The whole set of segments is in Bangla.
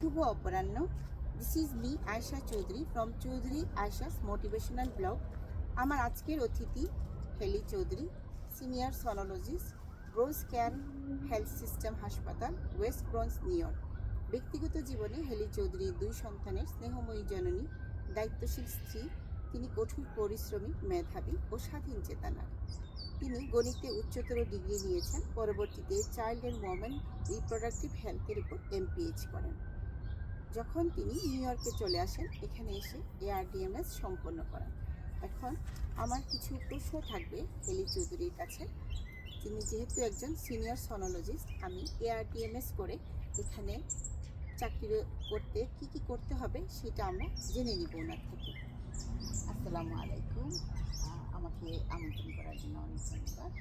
শুভ অপরাহ্ন। This is me Ayesha Chowdhury from Chowdhury Ayesha's motivational blog. আমার আজকের অতিথি Haley Chowdhury, senior sonologist, Bronx care health system হাসপাতাল, ওয়েস্ট ব্রঞ্জ, নিউ ইয়র্ক। ব্যক্তিগত জীবনে হেলি চৌধুরী 2 সন্তানের স্নেহময়ী জননী, দায়িত্বশীল স্ত্রী। তিনি কঠোর পরিশ্রমী, মেধাবী ও স্বাধীন চেতা নারী। তিনি গণিতে উচ্চতর ডিগ্রি নিয়েছেন। পরবর্তীতে চাইল্ড অ্যান্ড ওমেন রিপ্রোডাক্টিভ হেলথের উপর MPH করেন। যখন তিনি নিউ ইয়র্কে চলে আসেন, এখানে এসে ARDMS সম্পন্ন করেন। এখন আমার কিছু প্রশ্ন থাকবে হেলি চৌধুরীর কাছে। তিনি যেহেতু একজন সিনিয়র সনোলজিস্ট, আমি ARDMS করে এখানে চাকরি করতে কি করতে হবে সেটা আমরা জেনে নিব ওনার থেকে। আসসালামু আলাইকুম। আমাকে আমন্ত্রণ করার জন্য অনেক ধন্যবাদ।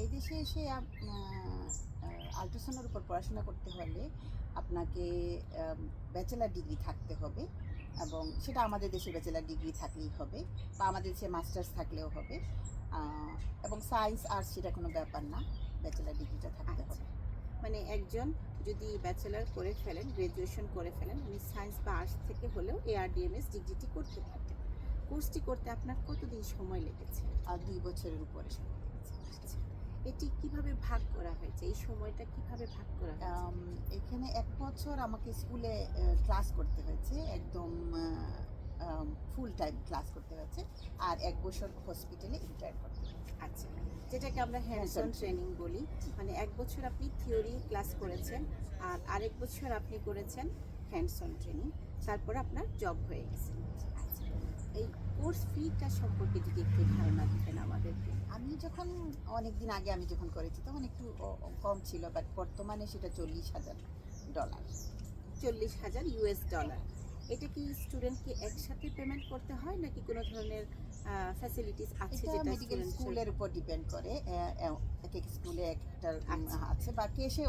এই দেশে এসে আল্ট্রাসাউন্ডের উপর পড়াশোনা করতে হলে আপনাকে ব্যাচেলার ডিগ্রি থাকতে হবে, এবং সেটা আমাদের দেশে ব্যাচেলার ডিগ্রি থাকলেই হবে, বা আমাদের দেশে মাস্টার্স থাকলেও হবে। এবং সায়েন্স আর্টস সেটা কোনো ব্যাপার না, ব্যাচেলার ডিগ্রিটা থাকতে হবে। মানে একজন যদি ব্যাচেলার করে ফেলেন, গ্র্যাজুয়েশন করে ফেলেন, উনি সায়েন্স বা আর্টস থেকে হলেও ARDMS ডিগ্রিটি করতে পারতেন। কোর্সটি করতে আপনার কতদিন সময় লেগেছে? 2 বছরের উপরে সময় লেগেছে। আচ্ছা, এটি কিভাবে ভাগ করা হয়েছে? এই সময়টা কিভাবে ভাগ করা হয়েছে? এখানে 1 বছর আমাকে স্কুলে ক্লাস করতে হয়েছে, একদম ফুল টাইম ক্লাস করতে হয়েছে, আর 1 বছর হসপিটালে ইন্টার্ন করতে হয়েছে। আচ্ছা, যেটাকে আমরা হ্যান্ডস অন ট্রেনিং বলি। মানে 1 বছর আপনি থিওরি ক্লাস করেছেন, আর আরেক বছর আপনি করেছেন হ্যান্ডস অন ট্রেনিং, তারপর আপনার জব হয়ে গেছে। আচ্ছা, এই কোর্স ফিটা সম্পর্কে যদি একটু ধারণা দিতেন আমাদেরকে। আমি যখন অনেক দিন আগে আমি যখন করেছি তখন একটু কম ছিল, বাট বর্তমানে সেটা $40,000। 40,000 US ডলার। এটা কি স্টুডেন্টকে একসাথে পেমেন্ট করতে হয়, নাকি কোনো ধরনের ফ্যাসিলিটিস আছে এটা যেটা মেডিকেল স্কুলের উপর ডিপেন্ড করে। এক এক স্কুলে একটা আছে, বা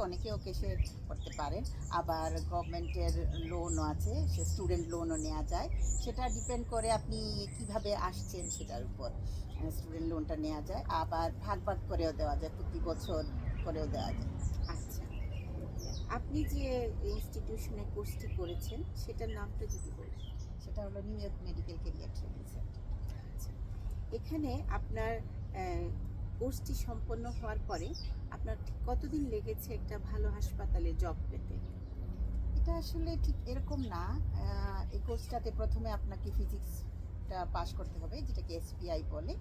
অনেকেও কেসে করতে পারেন। আবার গভর্নমেন্টের লোনও আছে, সে স্টুডেন্ট লোনও নেওয়া যায়। সেটা ডিপেন্ড করে আপনি কিভাবে আসছেন সেটার উপর স্টুডেন্ট লোনটা নেওয়া যায়। আবার ভাগ ভাগ করেও দেওয়া যায়, প্রতি বছর করেও দেওয়া যায়। আচ্ছা, আপনি যে ইনস্টিটিউশনে কোর্সটি করেছেন সেটার নামটা যদি বলেন। সেটা হলো new York medical career training centre. আচ্ছা, এখানে আপনার কোর্সটি সম্পন্ন হওয়ার পরে আপনার ঠিক কতদিন লেগেছে একটা ভালো হাসপাতালে জব পেতে? এটা আসলে ঠিক এরকম না। এই কোর্সটাতে প্রথমে আপনাকে ফিজিক্সটা পাস করতে হবে, যেটাকে SPI বলে।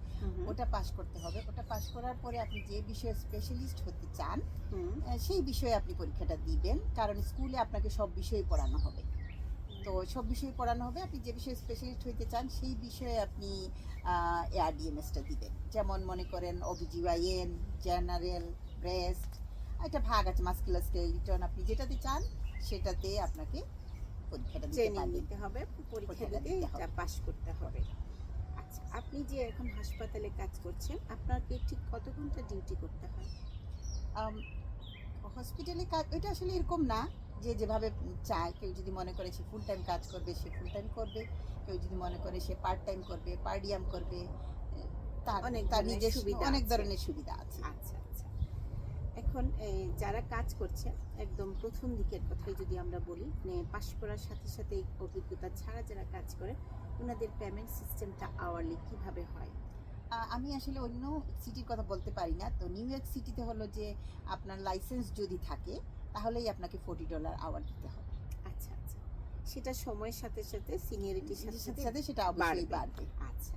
ওটা পাস করতে হবে। ওটা পাস করার পরে আপনি যে বিষয়ে স্পেশালিস্ট হতে চান সেই বিষয়ে আপনি পরীক্ষাটা দিবেন, কারণ স্কুলে আপনাকে সব বিষয়ে পড়ানো হবে। তো সব বিষয়ে পড়ানো হবে, আপনি যে বিষয়ে স্পেশালিস্ট হইতে চান সেই বিষয়ে আপনি ARDMSটা দিবেন। যেমন মনে করেন OBGYN, জেনারেল, ব্রেস্ট, একটা ভাগ আছে, মাসকুলারস্কেলিটন, আপনি যেটাতে চান সেটাতে আপনাকে পরীক্ষাটা দিতে হবে, পরীক্ষা দিতে এটা পাস করতে হবে। আচ্ছা, আপনি যে এখন হাসপাতালে কাজ করছেন, আপনাকে ঠিক কত ঘন্টা ডিউটি করতে হয়? হসপিটালে কাজ এটা আসলে এরকম না যে যেভাবে চায়। কেউ যদি মনে করে সে ফুল টাইম কাজ করবে, সে ফুল টাইম করবে। কেউ যদি মনে করে সে পার্ট টাইম করবে, পার ডিয়াম করবে। তার নিজের অনেক ধরনের সুবিধা আছে। আচ্ছা আচ্ছা, এখন যারা কাজ করছে একদম প্রথম দিকের কথাই যদি আমরা বলি, মানে পাশ করার সাথে সাথে অভিজ্ঞতা ছাড়া যারা কাজ করে, ওনাদের পেমেন্ট সিস্টেমটা আওয়ারলি কিভাবে হয়? আমি আসলে অন্য সিটির কথা বলতে পারি না। তো নিউ ইয়র্ক সিটিতে হলো যে আপনার লাইসেন্স যদি থাকে তাহলেই আপনাকে $40 আওয়ার দিতে হবে। আচ্ছা আচ্ছা, সেটা সময়ের সাথে সাথে সিনিয়রিটির সাথে সাথে সেটা অবশ্যই বাড়বে। আচ্ছা,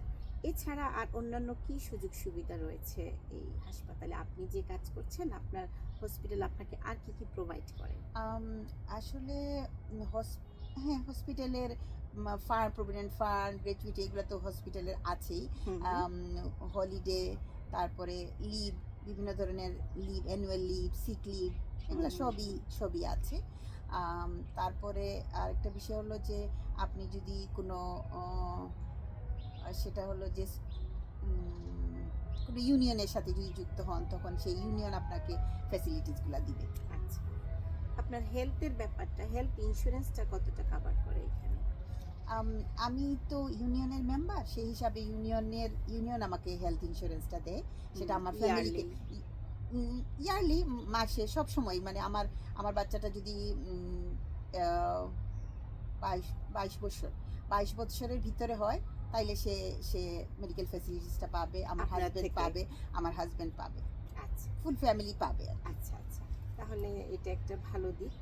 এছাড়া আর অন্যান্য কি সুযোগ সুবিধা রয়েছে এই হাসপাতালে? আপনি যে কাজ করছেন, আপনার হসপিটাল আপনাকে আর কি প্রোভাইড করে? আসলে হসপিটালের ফান্ড, প্রভিডেন্ট ফান্ড, গ্র্যাচুইটি, এগুলো তো হসপিটালের আছেই। হলিডে, তারপরে লিভ, বিভিন্ন ধরনের leave, annual leave, sick leave, এগুলো সবই আছে। তারপরে আরেকটা বিষয় হলো যে আপনি যদি কোনো সেটা হলো যে কোনো ইউনিয়নের সাথে যদি যুক্ত হন, তখন সেই ইউনিয়ন আপনাকে ফ্যাসিলিটিসগুলো দিবে। আচ্ছা, আপনার হেলথের ব্যাপারটা, হেলথ ইন্স্যুরেন্সটা কতটা কভার করে এখানে? আমি তো ইউনিয়নের মেম্বার, সেই হিসাবে ইউনিয়ন আমাকে হেলথ ইন্স্যুরেন্সটা দেয়। সেটা আমার ফ্যামিলিকে ইয়ারলি, মাসে, সব সময়। মানে আমার বাচ্চাটা যদি বাইশ বছরের ভিতরে হয়, তাইলে সে সে মেডিকেল ফ্যাসিলিটিসটা পাবে, আমার আপনার হাজবেন্ড থেকে? পাবে, আমার হাজবেন্ড পাবে, আচ্ছা ফুল ফ্যামিলি পাবে আর কি। আচ্ছা আচ্ছা, তাহলে এটা একটা ভালো দিক।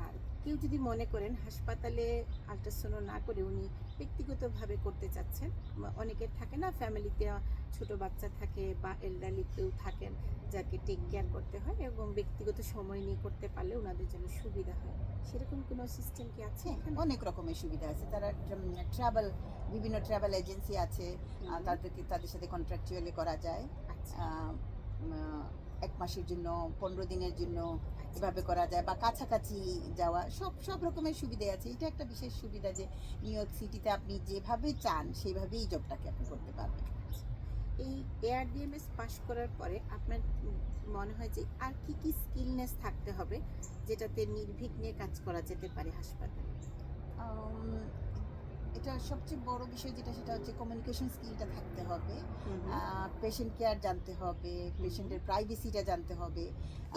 আর কেউ যদি মনে করেন হাসপাতালে আল্ট্রাসাউন্ড না করে উনি ব্যক্তিগতভাবে করতে চাচ্ছেন, অনেকের থাকে না ফ্যামিলিতে ছোট বাচ্চা থাকে বা এলডারলি কেউ থাকেন যাকে টেক কেয়ার করতে হয়, এবং ব্যক্তিগত সময় নিয়ে করতে পারলে ওনাদের জন্য সুবিধা হয়, সেরকম কোনো সিস্টেম কি আছে হ্যাঁ, এখানে? অনেক রকমের সুবিধা আছে। তারা বিভিন্ন ট্রাভেল এজেন্সি আছে, তাদের সাথে কন্ট্রাকচুয়ালি করা যায়। আচ্ছা আহ, উম, 1 মাসের জন্য, 15 দিনের জন্য এভাবে করা যায়, বা কাছাকাছি যাওয়া, সব সব রকমের সুবিধা আছে। এটা একটা বিশেষ সুবিধা যে নিউ ইয়র্ক সিটিতে আপনি যেভাবে চান সেভাবেই জবটাকে আপনি করতে পারবেন। এই এআরডিএমএস পাশ করার পরে আপনার মনে হয় যে আর কি কি স্কিলনেস থাকতে হবে যেটাতে নির্বিঘ্নে কাজ করা যেতে পারে হাসপাতালে? আম, এটা সবচেয়ে বড় বিষয় যেটা, সেটা হচ্ছে কমিউনিকেশন স্কিলটা থাকতে হবে, পেশেন্ট কেয়ার জানতে হবে, পেশেন্টের প্রাইভেসিটা জানতে হবে,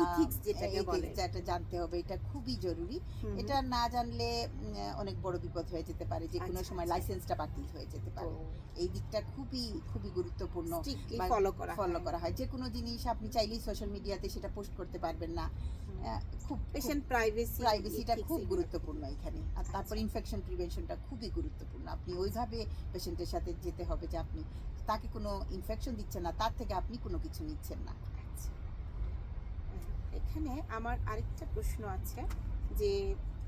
Ethics যেটাকে বলে। যেটা জানতে হবে, এটা খুবই জরুরি। এটা না জানলে অনেক বড় বিপদ হয়ে যেতে পারে, যে কোনো আচ্ছা, সময় আচ্ছা। লাইসেন্সটা বাতিল হয়ে যেতে পারে। এই দিকটা খুবই খুবই গুরুত্বপূর্ণ। স্ট্রিক্টলি বা- ফলো করা হয়। যে কোনো জিনিস আপনি চাইলেই সোশ্যাল মিডিয়াতে সেটা পোস্ট করতে পারবেন না। খুব পেশেন্ট প্রাইভেসিটা খুব গুরুত্বপূর্ণ এখানে। আর তারপর আচ্ছা। ইনফেকশন প্রিভেনশনটা খুবই গুরুত্বপূর্ণ। আপনি ওইভাবে পেশেন্টের সাথে যেতে হবে যে আপনি তাকে কোনো ইনফেকশন দিচ্ছেন না, তার থেকে আপনি কোনো কিছু নিচ্ছেন না। আচ্ছা। এখানে আমার আরেকটা প্রশ্ন আছে যে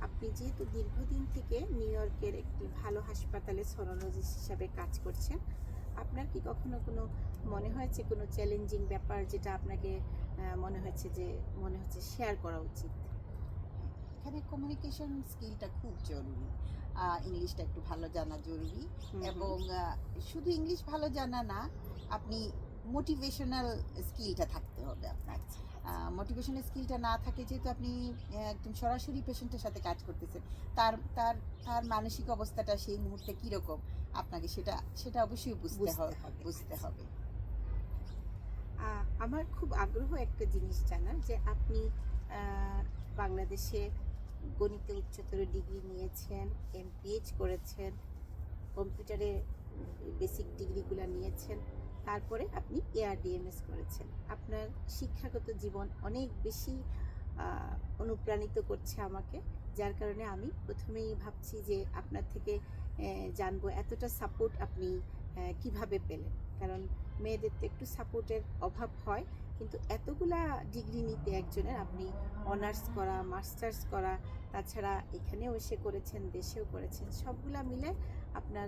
আপনি যেহেতু দীর্ঘদিন থেকে নিউ ইয়র্কের একটি ভালো হাসপাতালে সোনোলজিস্ট হিসাবে কাজ করছেন, আপনার কি কখনো কোনো মনে হয়েছে কোনো চ্যালেঞ্জিং ব্যাপার যেটা আপনাকে মনে হচ্ছে শেয়ার করা উচিত? এখানে কমিউনিকেশন স্কিলটা খুব জরুরি। ইংলিশটা একটু ভালো জানা জরুরি, এবং শুধু ইংলিশ ভালো জানা না, আপনি মোটিভেশনাল স্কিলটা থাকতে হবে আপনার। মোটিভেশনাল স্কিলটা না থাকে, যেহেতু আপনি একদম সরাসরি পেশেন্টের সাথে কাজ করতেছেন, তার তার তার মানসিক অবস্থাটা সেই মুহূর্তে কীরকম, আপনাকে সেটা সেটা অবশ্যই বুঝতে হবে। আমার খুব আগ্রহ একটা জিনিস জানার, যে আপনি বাংলাদেশে গণিতে উচ্চতর ডিগ্রি নিয়েছেন, এমপিএইচ করেছেন, কম্পিউটারে বেসিক ডিগ্রিগুলো নিয়েছেন, তারপরে আপনি এআরডিএমএস করেছেন। আপনার শিক্ষাগত জীবন অনেক বেশি অনুপ্রাণিত করছে আমাকে, যার কারণে আমি প্রথমেই ভাবছি যে আপনার থেকে জানবো এতটা সাপোর্ট আপনি কিভাবে পেলেন। কারণ মেয়েদের তো একটু সাপোর্টের অভাব হয়, কিন্তু এতগুলা ডিগ্রি নিতে একজনের, আপনি অনার্স করা, মাস্টার্স করা, তাছাড়া এখানেও এসে করেছেন, দেশেও করেছেন, সবগুলা মিলে আপনার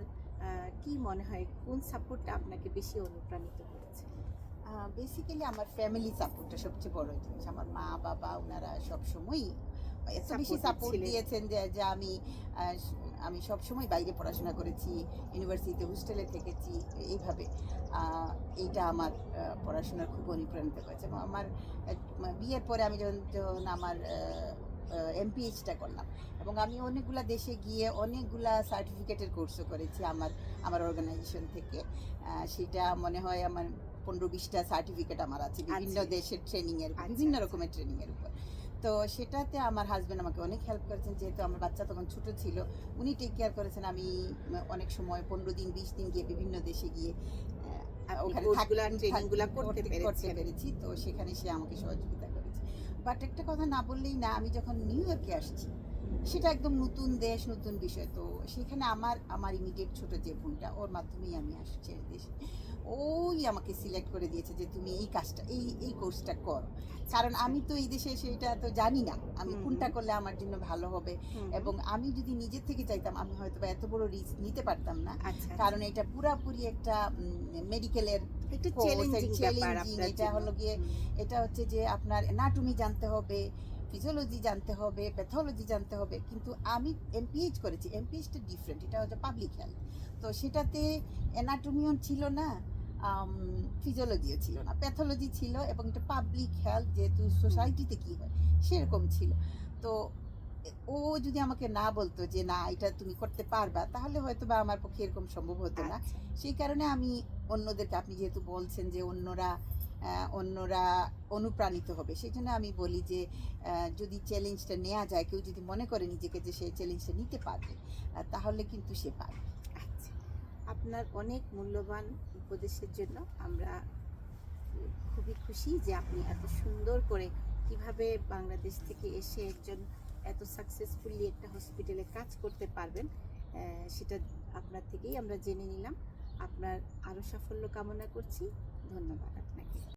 কি মনে হয় কোন সাপোর্টটা আপনাকে বেশি অনুপ্রাণিত করেছে? বেসিক্যালি আমার ফ্যামিলি সাপোর্টটা সবচেয়ে বড় জিনিস। আমার মা বাবা ওনারা সবসময়ই এত বেশি সাপোর্ট দিয়েছেন যে যে আমি সবসময় বাইরে পড়াশোনা করেছি, ইউনিভার্সিটিতে হোস্টেলে থেকেছি, এইভাবে এইটা আমার পড়াশোনার খুব অনুপ্রাণিত করেছে। এবং আমার বিয়ের পরে আমি যখন আমার এমপিএইচটা করলাম, এবং আমি অনেকগুলা দেশে গিয়ে অনেকগুলা সার্টিফিকেটের কোর্সও করেছি আমার অর্গানাইজেশন থেকে। সেটা মনে হয় আমার 15-20টা সার্টিফিকেট আমার আছে বিভিন্ন দেশের ট্রেনিংয়ের, বিভিন্ন রকমের ট্রেনিংয়ের উপর। তো সেটাতে আমার হাজব্যান্ড আমাকে অনেক হেল্প করেছেন, যেহেতু আমার বাচ্চা তখন ছোটো ছিল, উনি টেক কেয়ার করেছেন। আমি অনেক সময় 15 দিন 20 দিন গিয়ে বিভিন্ন দেশে গিয়ে ওখানে করতে পেরেছি। তো সেখানে সে আমাকে সহযোগিতা করেছে। বাট একটা কথা না বললেই না, আমি যখন নিউ ইয়র্কে আসছি, সেটা একদম নতুন দেশ, নতুন বিষয়। তো সেখানে আমার ইমিডিয়েট ছোট যে বোনটা, ওর মাধ্যমেই আমি আসছি এই দেশে। ওই আমাকে সিলেক্ট করে দিয়েছে যে তুমি এই কাজটা, এই কোর্সটা করো। কারণ আমি তো এই দেশে এসে এটা তো জানি না আমি কোনটা করলে আমার জন্য ভালো হবে, এবং আমি যদি নিজের থেকে চাইতাম আমি হয়তো বা এত বড় রিস্ক নিতে পারতাম না। কারণ এটা পুরাপুরি একটা মেডিকেলের চ্যালেঞ্জিং। এটা হলো গিয়ে, এটা হচ্ছে যে আপনার অ্যানাটমি জানতে হবে, ফিজিওলজি জানতে হবে, প্যাথোলজি জানতে হবে। কিন্তু আমি এমপিএইচ করেছি, এমপিএইচটা ডিফারেন্ট, এটা হচ্ছে পাবলিক হেলথ। তো সেটাতে অ্যানাটমিও ছিল না, ফিজিওলজিও ছিল না, প্যাথোলজি ছিল, এবং এটা পাবলিক হেলথ, যেহেতু সোসাইটিতে কী হয় সেরকম ছিল। তো ও যদি আমাকে না বলতো যে না এটা তুমি করতে পারবা, তাহলে হয়তো বা আমার পক্ষে এরকম সম্ভব হতো না। সেই কারণে আমি অন্যদেরকে, আপনি যেহেতু বলছেন যে অন্যরা অন্যরা অনুপ্রাণিত হবে। সেই জন্য আমি বলি যে যদি চ্যালেঞ্জটা নেওয়া যায়, কেউ যদি মনে করে নিজেকে যে সে চ্যালেঞ্জটা নিতে পারবে, তাহলে কিন্তু সে পারবে। আচ্ছা, আপনার অনেক মূল্যবান উপদেশের জন্য আমরা খুবই খুশি যে আপনি এত সুন্দর করে কিভাবে বাংলাদেশ থেকে এসে একজন এত সাকসেসফুলি একটা হসপিটালে কাজ করতে পারবেন, সেটা আপনার থেকেই আমরা জেনে নিলাম। আপনার আরও সাফল্য কামনা করছি। ধন্যবাদ আপনাকে।